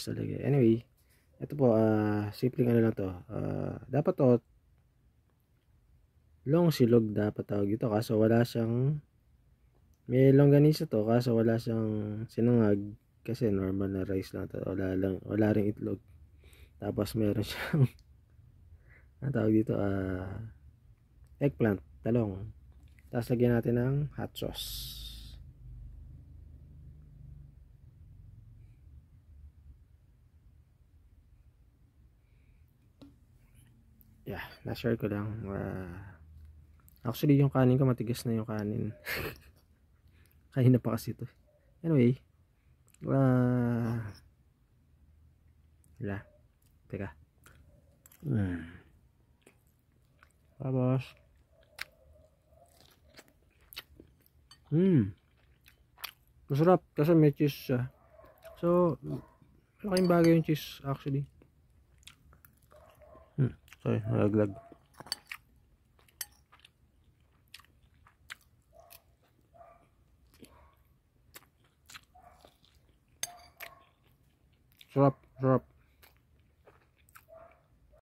talaga. Anyway, ito po, simpleng ano lang to. Dapat to, long silog dapat tawag ito. Kaso wala siyang, may longganisa to. Kaso wala siyang sinangag. Kasi normal na rice lang to. Wala ring itlog. Tapos meron siyang, ang tawag dito, eggplant, talong. Tapos lagyan natin ng hot sauce. Yeah, na-share ko lang. Actually, yung kanin ko matigas na yung kanin. Kanina pa kasi ito. Anyway, wala. Teka. Tapos, masarap kasi may cheese siya. So, malaking bagay yung cheese actually. Sorry, nalaglag. Sarap, sarap.